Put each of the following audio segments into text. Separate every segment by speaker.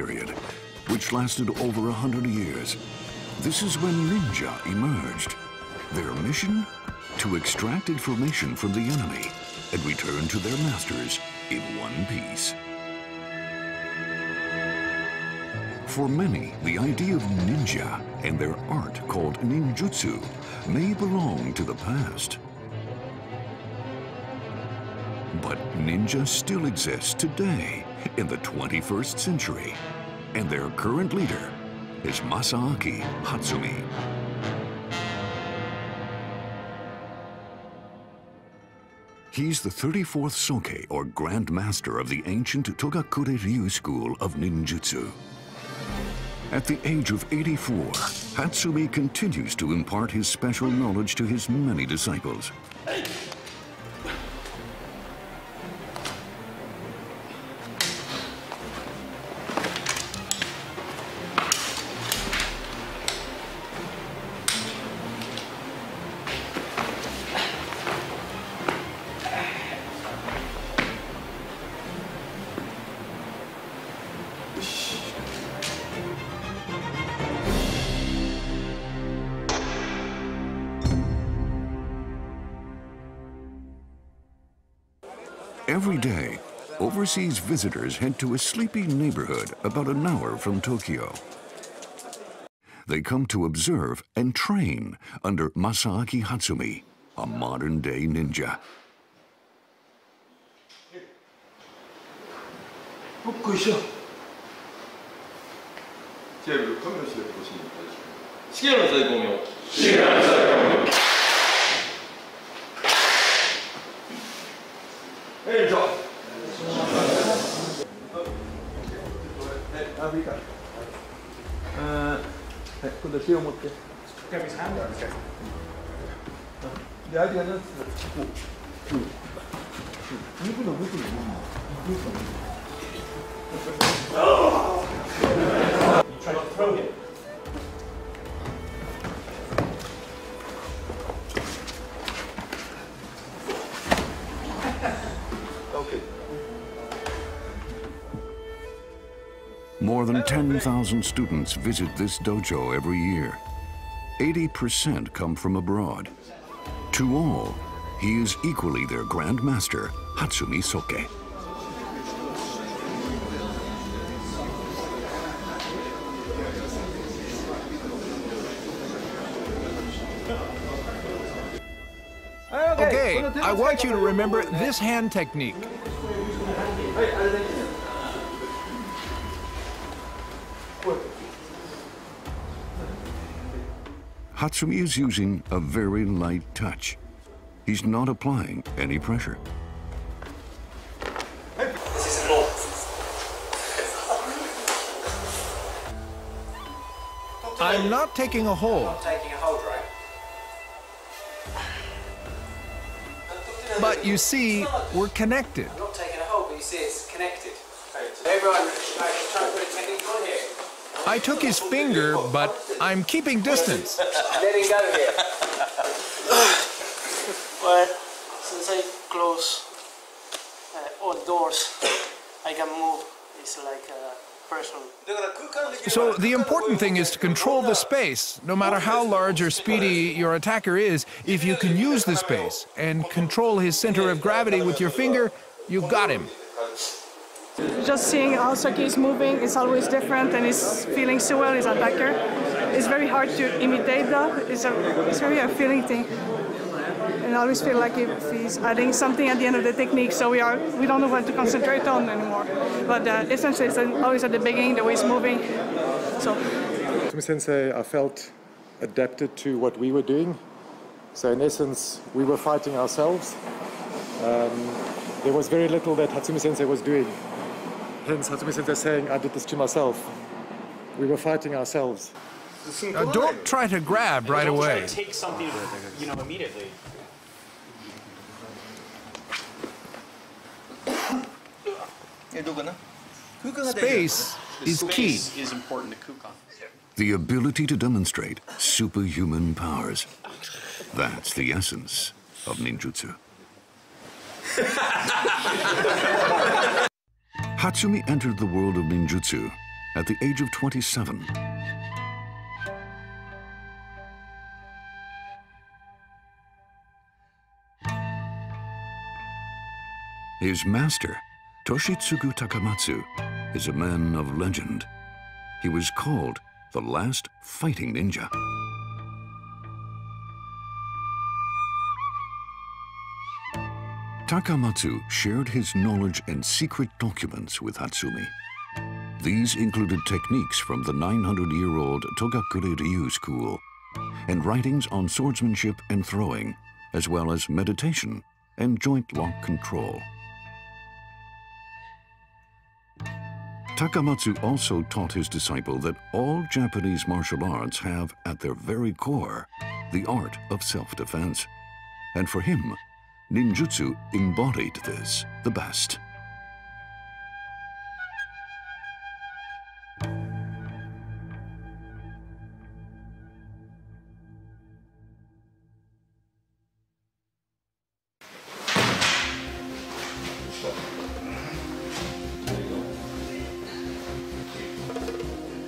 Speaker 1: period, which lasted over 100 years. This is when ninja emerged. Their mission? To extract information from the enemy and return to their masters in one piece. For many, the idea of ninja and their art called ninjutsu may belong to the past. But ninja still exists today in the 21st century, and their current leader is Masaaki Hatsumi. He's the 34th Soke, or grandmaster of the ancient Togakure-ryu school of ninjutsu. At the age of 84, Hatsumi continues to impart his special knowledge to his many disciples. Every day, overseas visitors head to a sleepy neighborhood about an hour from Tokyo. They come to observe and train under Masaaki Hatsumi, a modern-day ninja.
Speaker 2: Try to throw him.
Speaker 1: More than 10,000 students visit this dojo every year. 80% come from abroad. To all, he is equally their grandmaster, Hatsumi Soke.
Speaker 3: Okay, I want you to remember this hand technique.
Speaker 1: Hatsumi is using a very light touch. He's not applying any pressure.
Speaker 3: I'm not taking a hold.
Speaker 2: Not taking a hold, right?
Speaker 3: But you see, we're connected.
Speaker 2: I'm not taking a hold, but you see it's connected. Everyone, try to put a technique on here.
Speaker 3: I took his finger, but I'm keeping distance.
Speaker 2: Letting go here.
Speaker 4: Well, since I close all doors, I can move. It's like a person.
Speaker 3: So the important thing is to control the space. No matter how large or speedy your attacker is, if you can use the space and control his center of gravity with your finger, you've got him.
Speaker 5: Just seeing how Saki is moving is always different, and he's feeling so well as an attacker. It's very hard to imitate that. It's very a feeling thing. And I always feel like if he's adding something at the end of the technique, so we don't know what to concentrate on anymore. But essentially, it's always at the beginning, the way he's moving. So.
Speaker 6: Hatsumi-sensei, I felt, adapted to what we were doing. So in essence, we were fighting ourselves. There was very little that Hatsumi-sensei was doing. Hence, Hatsumi-sensei saying, I did this to myself. We were fighting ourselves.
Speaker 3: Don't try to grab right away.
Speaker 7: Don't try to take something, immediately.
Speaker 3: Space is key.
Speaker 7: Space is important to Kukan.
Speaker 1: The ability to demonstrate superhuman powers. That's the essence of ninjutsu. Hatsumi entered the world of ninjutsu at the age of 27. His master, Toshitsugu Takamatsu, is a man of legend. He was called the last fighting ninja. Takamatsu shared his knowledge and secret documents with Hatsumi. These included techniques from the 900-year-old Togakure-ryu school and writings on swordsmanship and throwing, as well as meditation and joint lock control. Takamatsu also taught his disciple that all Japanese martial arts have, at their very core, the art of self-defense. And for him, ninjutsu embodied this the best.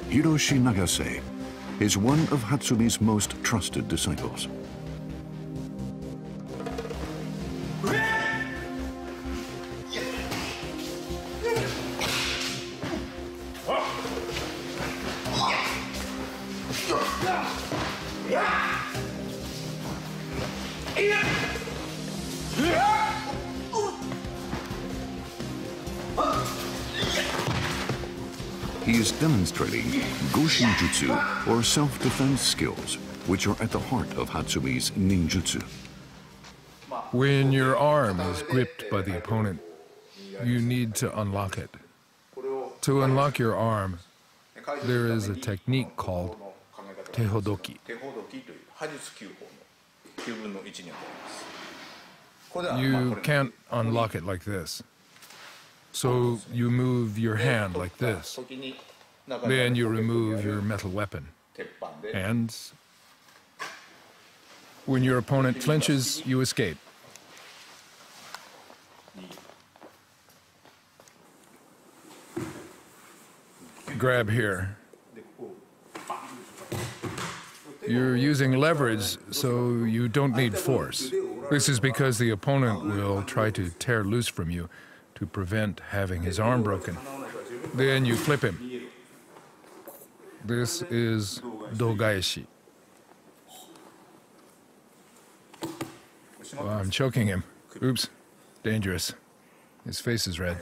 Speaker 1: Hiroshi Nagase is one of Hatsumi's most trusted disciples. He is demonstrating goshinjutsu, or self-defense skills, which are at the heart of Hatsumi's ninjutsu.
Speaker 3: When your arm is gripped by the opponent, you need to unlock it. To unlock your arm, there is a technique called tehodoki. You can't unlock it like this. So you move your hand like this. Then you remove your metal weapon. And when your opponent flinches, you escape. Grab here. You're using leverage, so you don't need force. This is because the opponent will try to tear loose from you to prevent having his arm broken. Then you flip him. This is dogaeshi. Oh, I'm choking him. Oops, dangerous. His face is red.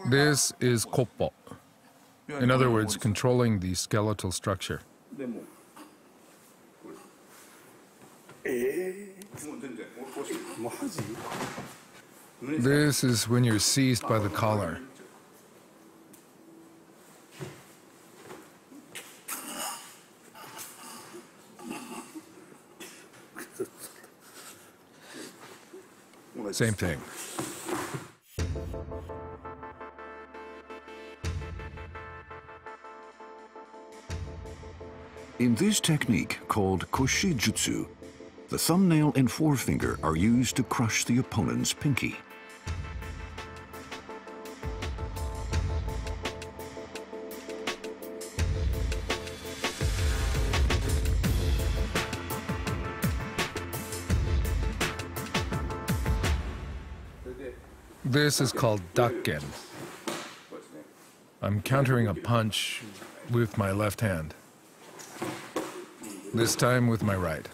Speaker 3: This is koppo. In other words, controlling the skeletal structure. This is when you're seized by the collar. Same thing.
Speaker 1: In this technique, called koshi-jutsu, the thumbnail and forefinger are used to crush the opponent's pinky.
Speaker 3: This is called dakken. I'm countering a punch with my left hand. This time with my right.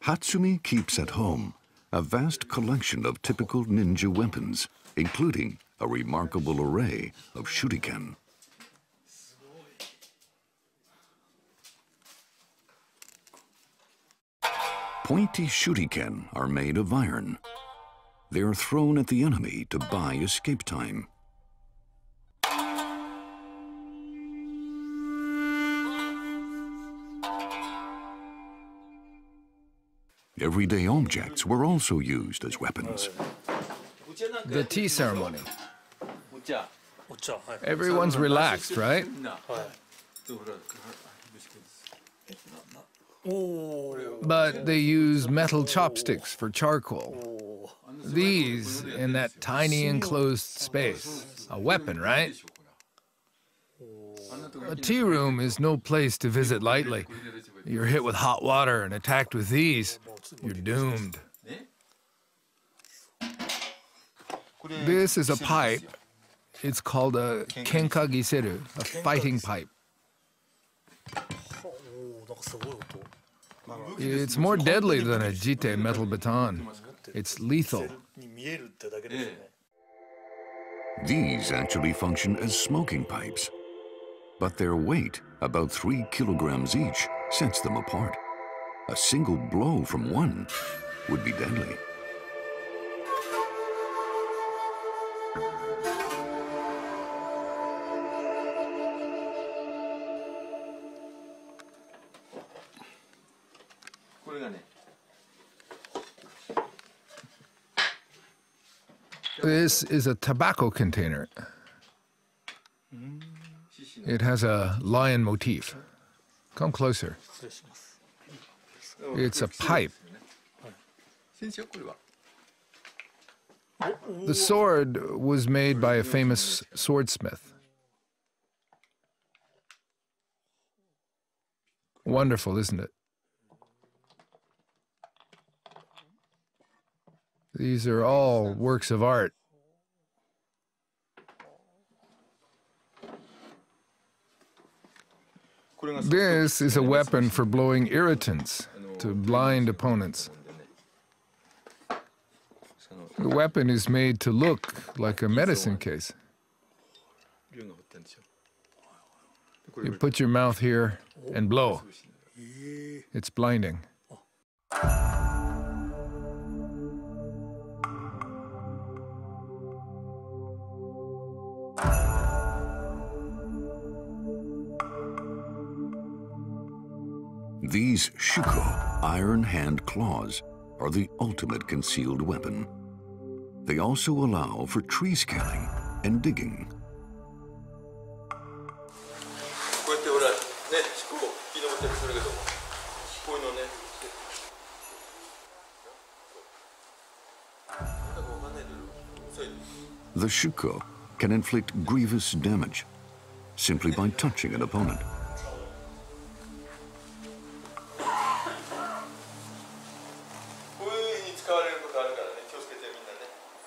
Speaker 1: Hatsumi keeps at home a vast collection of typical ninja weapons, including a remarkable array of shuriken. Pointy shuriken are made of iron. They are thrown at the enemy to buy escape time. Everyday objects were also used as weapons.
Speaker 3: The tea ceremony. Everyone's relaxed, right? But they use metal chopsticks for charcoal. These in that tiny enclosed space. A weapon, right? A tea room is no place to visit lightly. You're hit with hot water and attacked with these, you're doomed. This is a pipe. It's called a kenkagiseru, a fighting pipe. It's more deadly than a jite metal baton. It's lethal.
Speaker 1: These actually function as smoking pipes, but their weight, about 3 kilograms each, sets them apart. A single blow from one would be deadly.
Speaker 3: This is a tobacco container. It has a lion motif. Come closer. It's a pipe. The sword was made by a famous swordsmith. Wonderful, isn't it? These are all works of art. This is a weapon for blowing irritants to blind opponents. The weapon is made to look like a medicine case. You put your mouth here and blow. It's blinding.
Speaker 1: These shuko, iron hand claws, are the ultimate concealed weapon. They also allow for tree scaling and digging. The shuko can inflict grievous damage simply by touching an opponent.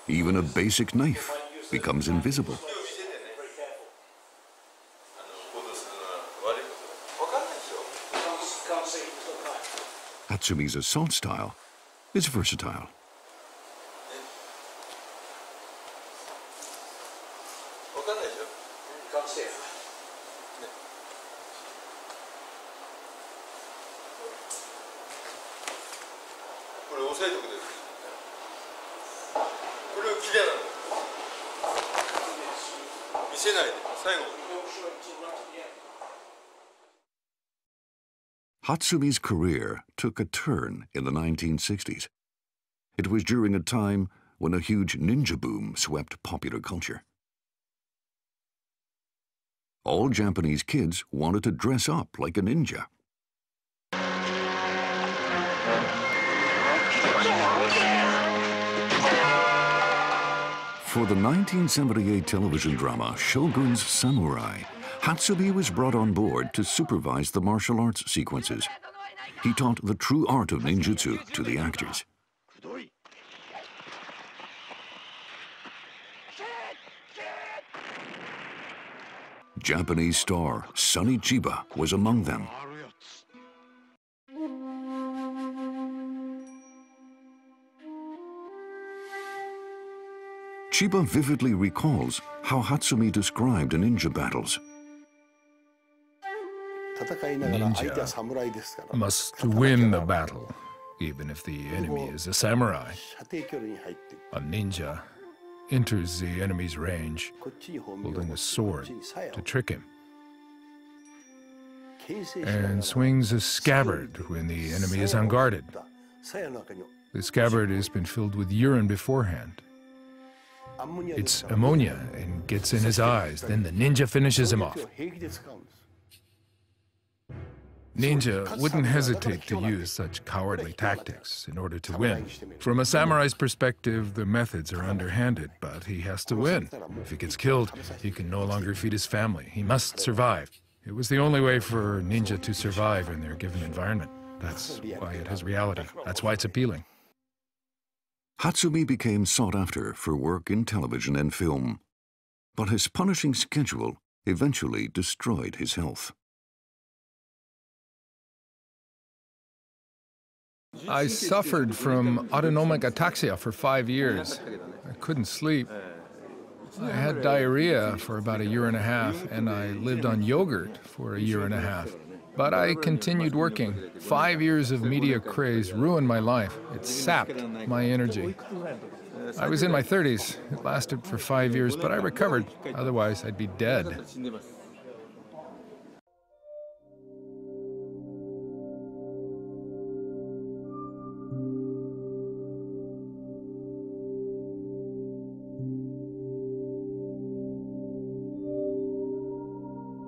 Speaker 1: Even a basic knife becomes invisible. Hatsumi's assault style is versatile. Hatsumi's career took a turn in the 1960s. It was during a time when a huge ninja boom swept popular culture. All Japanese kids wanted to dress up like a ninja. For the 1978 television drama Shogun's Samurai, Hatsumi was brought on board to supervise the martial arts sequences. He taught the true art of ninjutsu to the actors. Japanese star Sonny Chiba was among them. Chiba vividly recalls how Hatsumi described ninja battles.
Speaker 3: Ninja must win a battle, even if the enemy is a samurai. A ninja enters the enemy's range, holding a sword to trick him, and swings a scabbard when the enemy is unguarded. The scabbard has been filled with urine beforehand. It's ammonia and gets in his eyes. Then the ninja finishes him off. Ninja wouldn't hesitate to use such cowardly tactics in order to win. From a samurai's perspective, the methods are underhanded, but he has to win. If he gets killed, he can no longer feed his family. He must survive. It was the only way for ninja to survive in their given environment. That's why it has reality. That's why it's appealing.
Speaker 1: Hatsumi became sought after for work in television and film, but his punishing schedule eventually destroyed his health.
Speaker 3: I suffered from autonomic ataxia for 5 years. I couldn't sleep. I had diarrhea for about 1.5 years, and I lived on yogurt for 1.5 years. But I continued working. 5 years of media craze ruined my life. It sapped my energy. I was in my 30s. It lasted for 5 years, but I recovered. Otherwise, I'd be dead.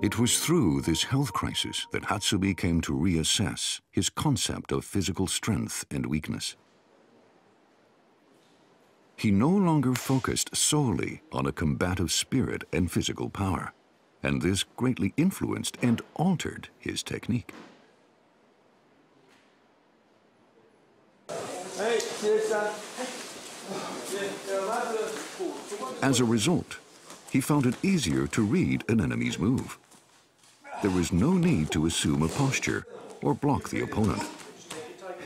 Speaker 1: It was through this health crisis that Hatsumi came to reassess his concept of physical strength and weakness. He no longer focused solely on a combative spirit and physical power, and this greatly influenced and altered his technique. As a result, he found it easier to read an enemy's move. There was no need to assume a posture or block the opponent.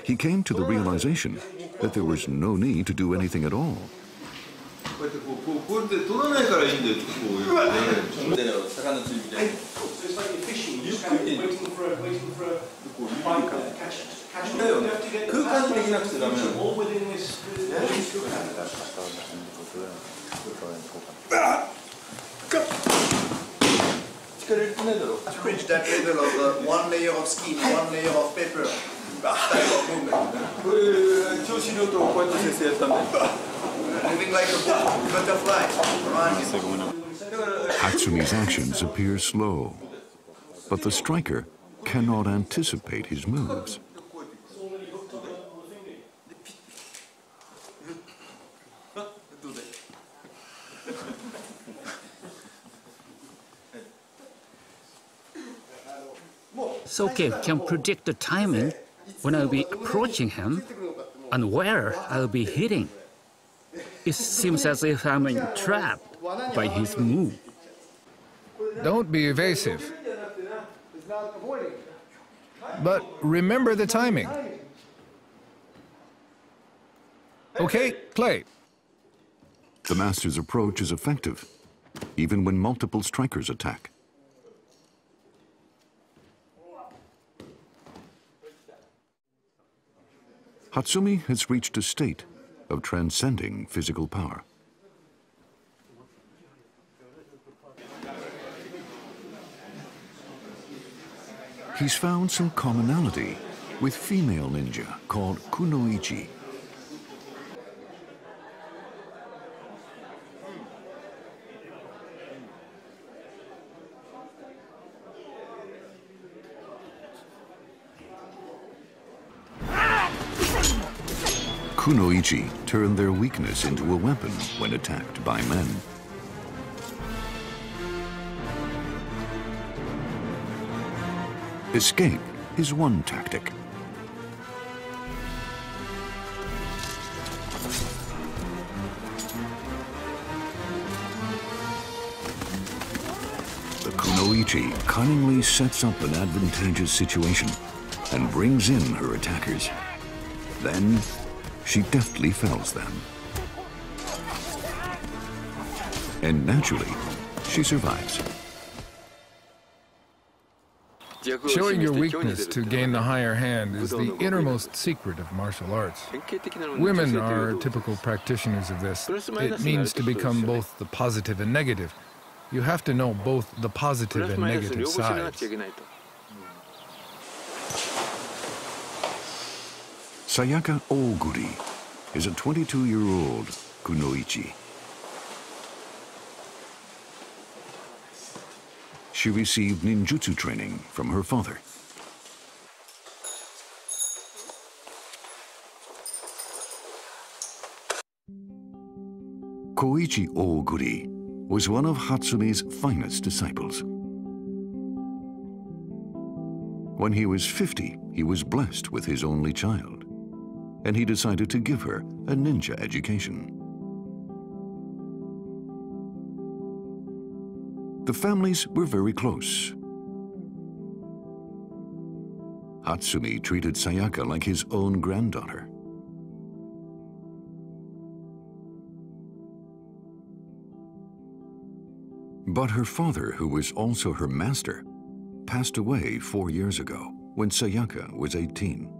Speaker 1: He came to the realization that there was no need to do anything at all.
Speaker 8: Bridge that middle of one layer of skin, one layer of paper. Type of movement. Moving like a butterfly.
Speaker 1: Hatsumi's actions appear slow, but the striker cannot anticipate his moves.
Speaker 9: Soke can predict the timing when I'll be approaching him and where I'll be hitting. It seems as if I'm entrapped by his move.
Speaker 3: Don't be evasive. But remember the timing. Okay, play.
Speaker 1: The master's approach is effective, even when multiple strikers attack. Hatsumi has reached a state of transcending physical power. He's found some commonality with female ninja called kunoichi. Kunoichi turn their weakness into a weapon when attacked by men. Escape is one tactic. The kunoichi cunningly sets up an advantageous situation and brings in her attackers. Then she deftly fells them. And naturally, she survives.
Speaker 3: Showing your weakness to gain the higher hand is the innermost secret of martial arts. Women are typical practitioners of this. It means to become both the positive and negative. You have to know both the positive and negative sides.
Speaker 1: Sayaka Oguri is a 22-year-old kunoichi. She received ninjutsu training from her father. Koichi Oguri was one of Hatsumi's finest disciples. When he was 50, he was blessed with his only child, and he decided to give her a ninja education. The families were very close. Hatsumi treated Sayaka like his own granddaughter. But her father, who was also her master, passed away 4 years ago when Sayaka was 18.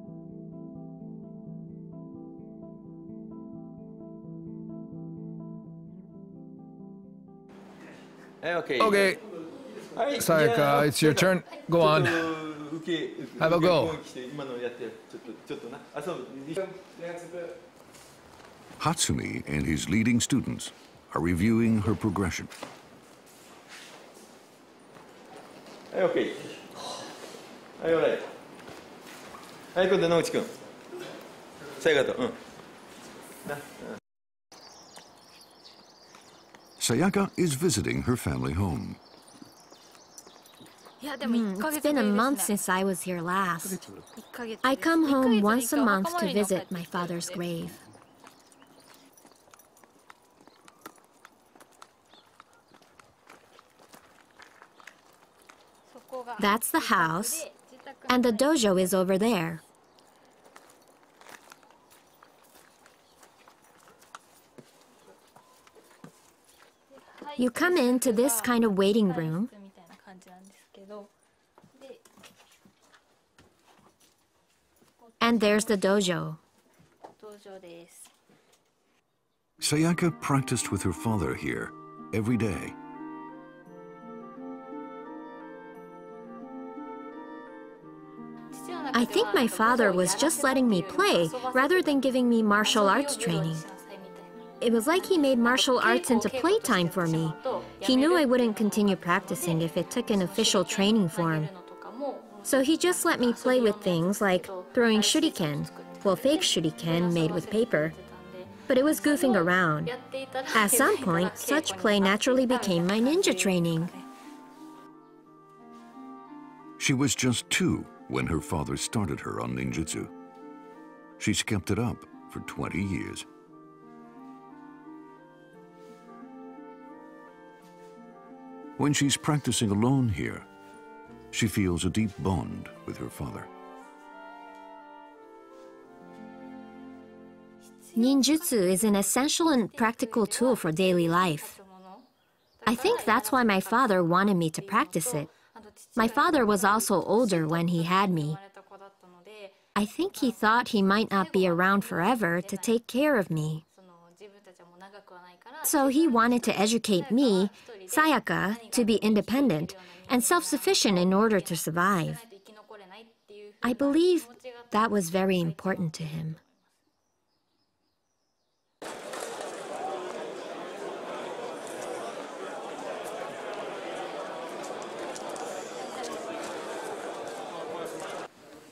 Speaker 3: Okay, Sayaka, it's your turn. Go on. Have a go.
Speaker 1: Hatsumi and his leading students are reviewing her progression.
Speaker 10: Okay. All right. はい、今度野口君。さやかと。
Speaker 1: Sayaka is visiting her family home.
Speaker 11: It's been a month since I was here last. I come home once a month to visit my father's grave. That's the house, and the dojo is over there. You come into this kind of waiting room, and there's the dojo.
Speaker 1: Sayaka practiced with her father here every day.
Speaker 11: I think my father was just letting me play rather than giving me martial arts training. It was like he made martial arts into playtime for me. He knew I wouldn't continue practicing if it took an official training form. So he just let me play with things like throwing shuriken, well, fake shuriken made with paper. But it was goofing around. At some point, such play naturally became my ninja training.
Speaker 1: She was just 2 when her father started her on ninjutsu. She's kept it up for 20 years. When she's practicing alone here, she feels a deep bond with her father.
Speaker 11: Ninjutsu is an essential and practical tool for daily life. I think that's why my father wanted me to practice it. My father was also older when he had me. I think he thought he might not be around forever to take care of me. So he wanted to educate me, Sayaka, to be independent and self-sufficient in order to survive. I believe that was very important to him.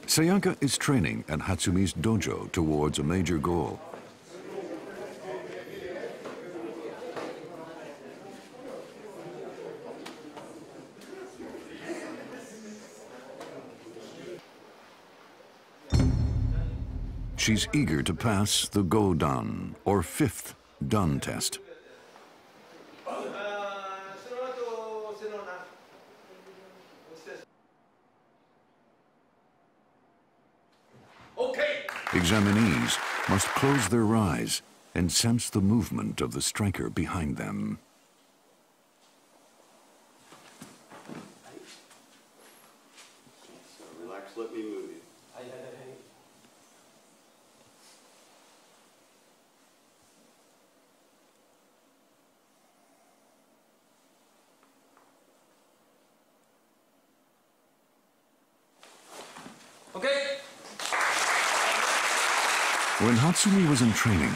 Speaker 1: Sayaka is training at Hatsumi's dojo towards a major goal. She's eager to pass the Go-Dan, or 5th Dan test. Examinees must close their eyes and sense the movement of the striker behind them.
Speaker 8: So relax, let me move you.
Speaker 2: Okay.
Speaker 1: When Hatsumi was in training,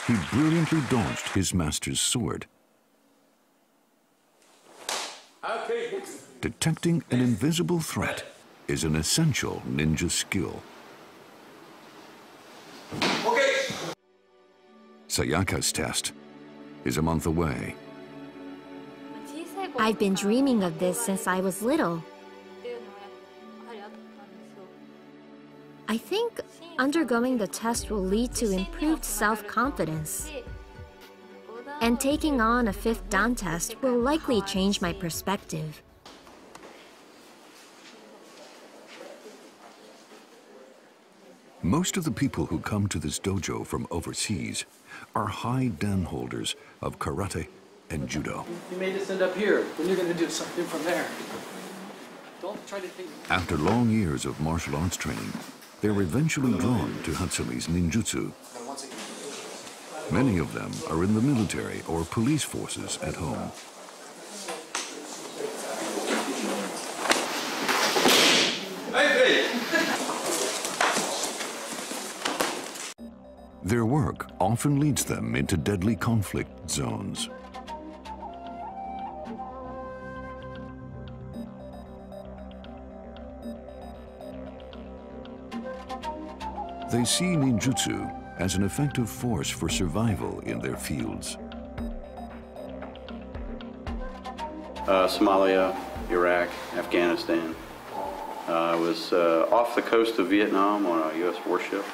Speaker 1: he brilliantly dodged his master's sword.
Speaker 2: Okay.
Speaker 1: Detecting an invisible threat is an essential ninja skill. Sayaka's test is a month away.
Speaker 11: I've been dreaming of this since I was little. I think undergoing the test will lead to improved self-confidence. And taking on a 5th Dan test will likely change my perspective.
Speaker 1: Most of the people who come to this dojo from overseas are high Dan holders of karate and judo.
Speaker 4: You made us end up here, then you're going to do something from there. Don't try to think.
Speaker 1: After long years of martial arts training, they're eventually drawn to Hatsumi's ninjutsu. Many of them are in the military or police forces at home. Their work often leads them into deadly conflict zones. They see ninjutsu as an effective force for survival in their fields.
Speaker 12: Somalia, Iraq, Afghanistan. I was off the coast of Vietnam on a U.S. warship.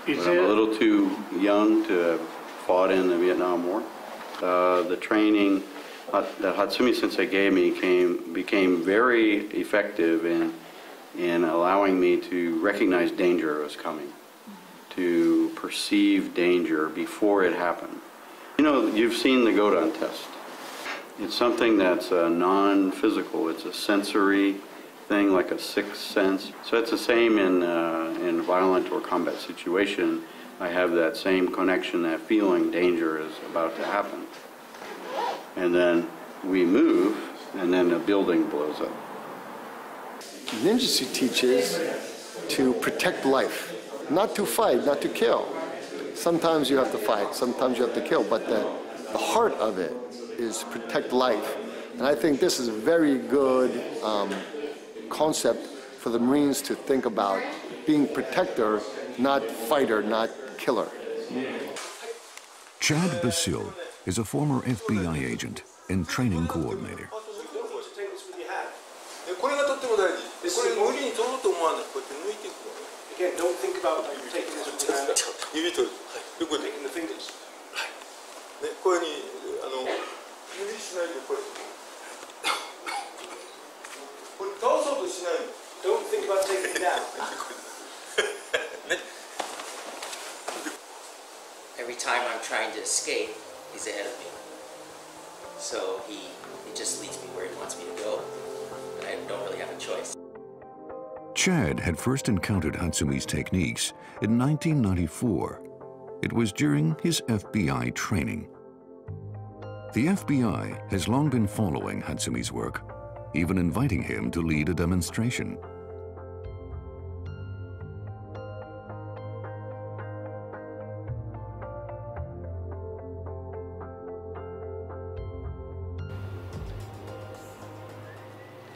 Speaker 12: But I'm a little too young to have fought in the Vietnam War. The training that Hatsumi Sensei gave me became very effective in allowing me to recognize danger was coming, to perceive danger before it happened. You know, you've seen the Godan test. It's something that's non-physical. It's a sensory thing, like a sixth sense. So it's the same in violent or combat situation. I have that same connection, that feeling danger is about to happen. And then we move, and then a building blows up.
Speaker 13: Ninjutsu teaches to protect life, not to fight, not to kill. Sometimes you have to fight, sometimes you have to kill, but the heart of it is protect life. And I think this is a very good concept for the Marines to think about, being protector, not fighter, not killer.
Speaker 1: Chad Basil is a former FBI agent and training coordinator.
Speaker 2: Again, don't think about taking this with your hand. Taking the fingers. Don't think about taking it down.
Speaker 14: Every time I'm trying to escape, he's ahead of me. So he just leads me where he wants me to go, and I don't really have a choice.
Speaker 1: Chad had first encountered Hatsumi's techniques in 1994. It was during his FBI training. The FBI has long been following Hatsumi's work, even inviting him to lead a demonstration.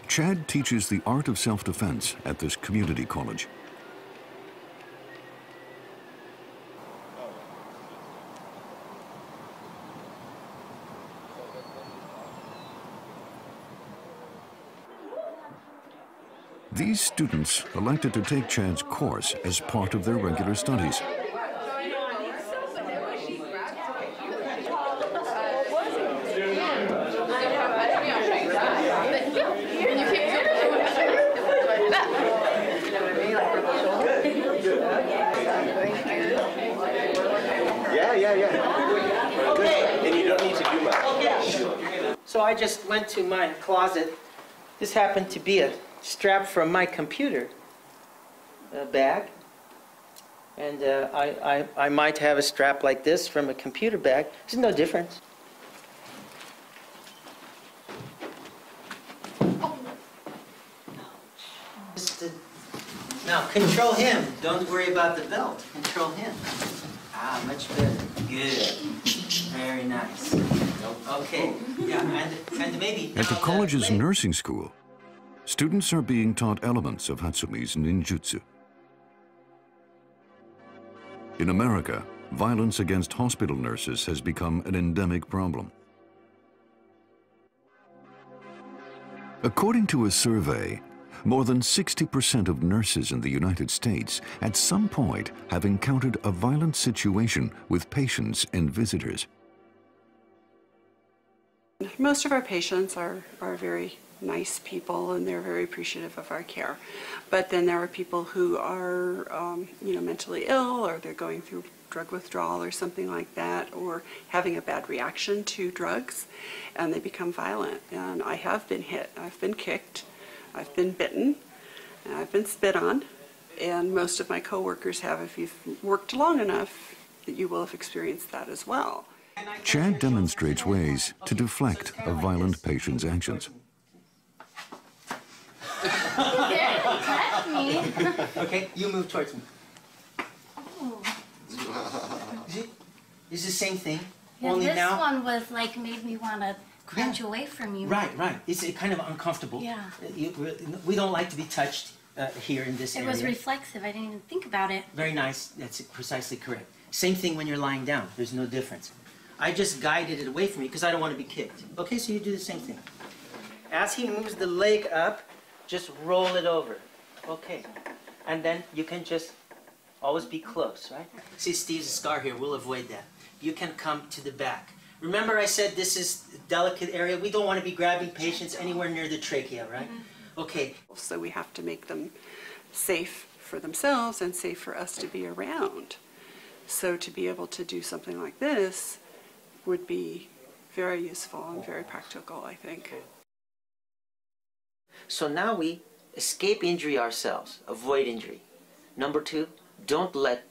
Speaker 1: Chad teaches the art of self-defense at this community college. These students elected to take Chad's course as part of their regular studies.
Speaker 15: So I just went to my closet. This happened to be a strap from my computer bag. And I might have a strap like this from a computer bag. There's no difference. Now control him. Don't worry about the belt. Control him. Ah, much better. Good. Very nice. Okay. Yeah, and maybe...
Speaker 1: At the college's nursing school, students are being taught elements of Hatsumi's ninjutsu. In America, violence against hospital nurses has become an endemic problem. According to a survey, more than 60% of nurses in the United States at some point have encountered a violent situation with patients and visitors.
Speaker 16: Most of our patients are very nice people, and they're very appreciative of our care. But then there are people who are, mentally ill, or they're going through drug withdrawal or something like that, or having a bad reaction to drugs, and they become violent. And I have been hit, I've been kicked, I've been bitten, and I've been spit on, and most of my coworkers have. If you've worked long enough, you will have experienced that as well.
Speaker 1: Chad demonstrates ways to deflect a violent patient's actions.
Speaker 15: Okay, you move towards me. It's the same thing.
Speaker 17: Yeah,
Speaker 15: only
Speaker 17: this
Speaker 15: now.
Speaker 17: One was like made me want to crunch away from you.
Speaker 15: Right. It's kind of uncomfortable.
Speaker 17: Yeah.
Speaker 15: We don't like to be touched here in this area.
Speaker 17: It was reflexive. I didn't even think about it.
Speaker 15: Very nice. That's precisely correct. Same thing when you're lying down. There's no difference. I just guided it away from you because I don't want to be kicked. Okay, so you do the same thing. As he moves the leg up, just roll it over. Okay. And then you can just always be close, right? See Steve's scar here. We'll avoid that. You can come to the back. Remember I said this is a delicate area. We don't want to be grabbing patients anywhere near the trachea, right? Mm-hmm. Okay.
Speaker 16: So we have to make them safe for themselves and safe for us to be around. So to be able to do something like this would be very useful and very practical, I think.
Speaker 15: So now we escape injury ourselves, avoid injury. Number 2, don't let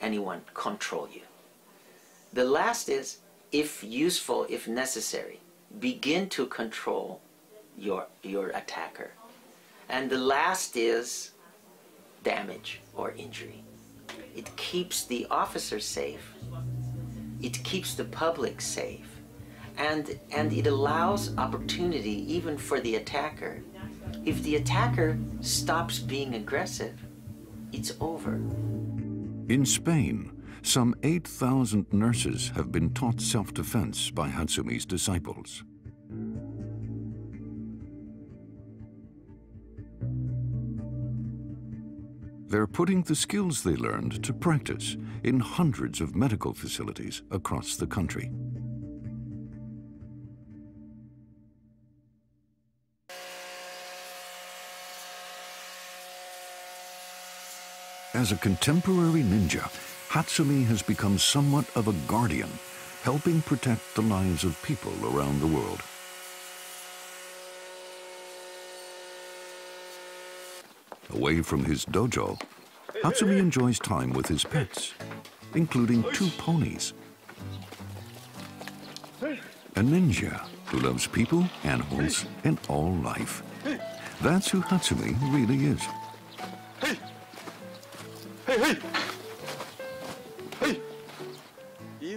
Speaker 15: anyone control you. The last is, if useful, if necessary, begin to control your attacker. And the last is damage or injury. It keeps the officer safe. It keeps the public safe. And it allows opportunity even for the attacker. If the attacker stops being aggressive, it's over.
Speaker 1: In Spain, some 8,000 nurses have been taught self-defense by Hatsumi's disciples. They're putting the skills they learned to practice in hundreds of medical facilities across the country. As a contemporary ninja, Hatsumi has become somewhat of a guardian, helping protect the lives of people around the world. Away from his dojo, Hatsumi enjoys time with his pets, including 2 ponies. A ninja who loves people, animals, and all life. That's who Hatsumi really is.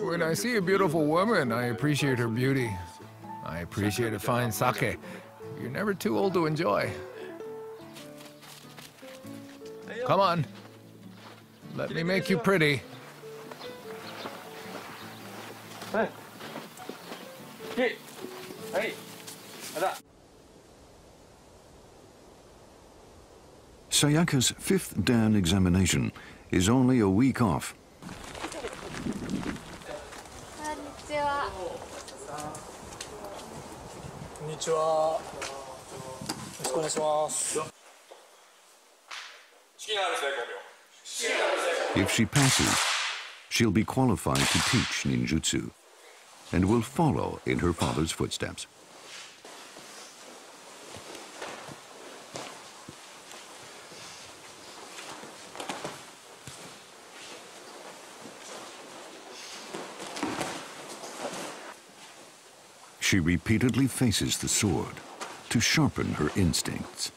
Speaker 3: When I see a beautiful woman, I appreciate her beauty. I appreciate a fine sake. You're never too old to enjoy. Come on. Let me make you pretty.
Speaker 1: Sayaka's 5th Dan examination is only a week off. If she passes, she'll be qualified to teach ninjutsu and will follow in her father's footsteps. She repeatedly faces the sword to sharpen her instincts.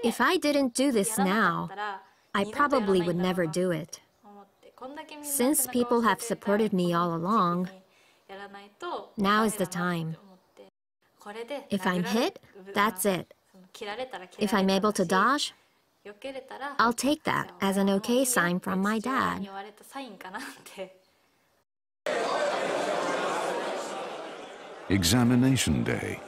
Speaker 11: If I didn't do this now, I probably would never do it. Since people have supported me all along, now is the time. If I'm hit, that's it. If I'm able to dodge, I'll take that as an okay sign from my dad.
Speaker 1: Examination day.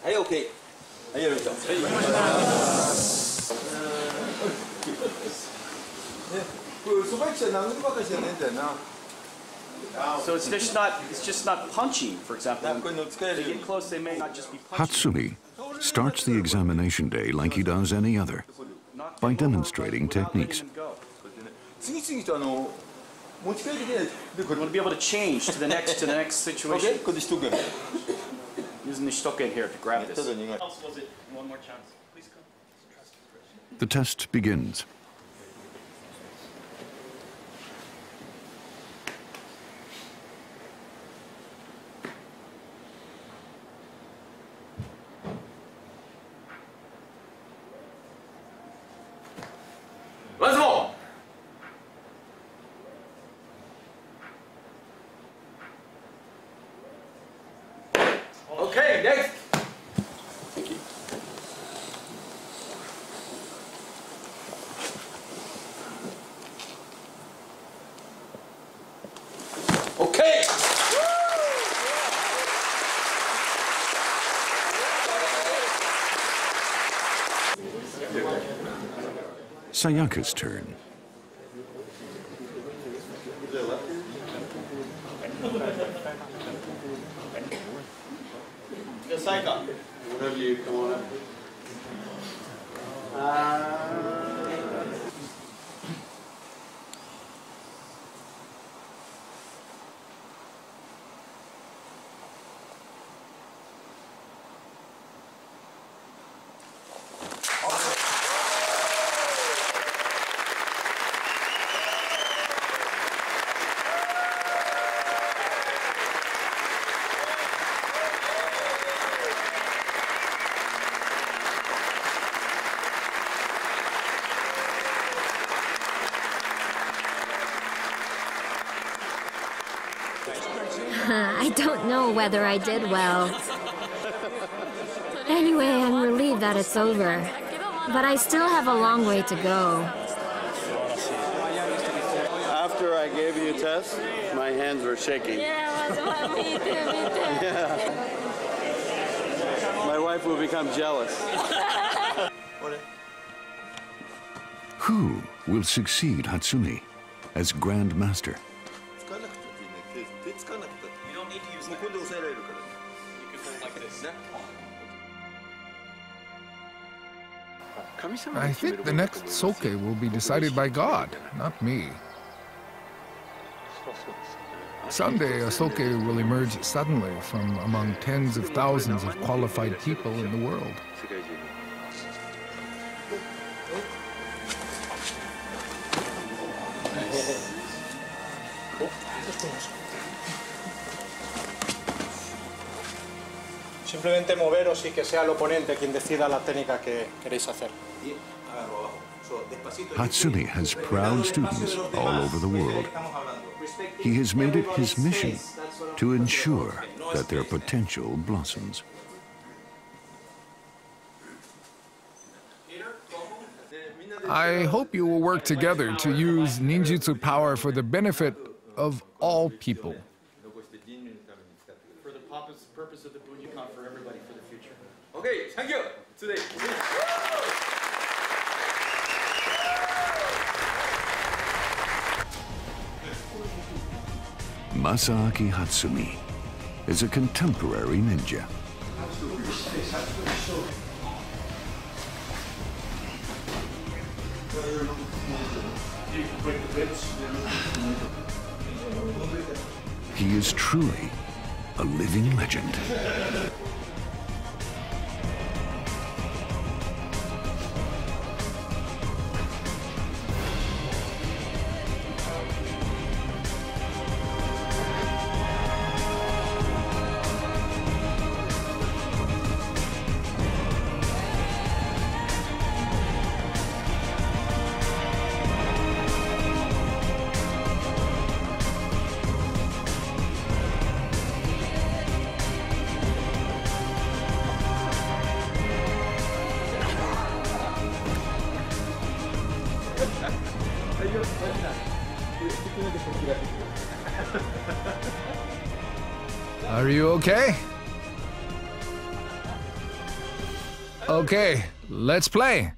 Speaker 10: Hey, okay.
Speaker 7: So it's just not punching, for example. They get close, they may not just be punching.
Speaker 1: Hatsumi starts the examination day like he does any other, by demonstrating techniques.
Speaker 7: You want to be able to change to the next situation. Using the shitoken here to grab this. One more chance. Please come.
Speaker 1: The test begins.
Speaker 10: Let's go. Okay, next.
Speaker 12: Thank you.
Speaker 10: Okay.
Speaker 1: Sayaka's turn.
Speaker 10: Sayaka.
Speaker 12: Whatever you come on up.
Speaker 11: I don't know whether I did well. Anyway, I'm relieved that it's over. But I still have a long way to go.
Speaker 12: After I gave you a test, my hands were shaking.
Speaker 11: Yeah, me too.
Speaker 12: Yeah. My wife will become jealous.
Speaker 1: Who will succeed Hatsumi as grandmaster?
Speaker 7: You don't need to use that. You can hold like this.
Speaker 3: I think the next soke will be decided by God, not me. Someday a soke will emerge suddenly from among tens of thousands of qualified people in the world.
Speaker 2: Simplemente moveros y que sea el oponente quien decida la técnica que queréis hacer.
Speaker 1: Hatsumi has proud students all over the world. He has made it his mission to ensure that their potential blossoms.
Speaker 3: I hope you will work together to use ninjutsu power for the benefit of all people.
Speaker 10: For the purpose of the Bunjukan for everybody for the future. Okay, thank you. Today.
Speaker 1: Masaaki Hatsumi is a contemporary ninja. He is truly a living legend.
Speaker 3: Are you okay? Okay, let's play.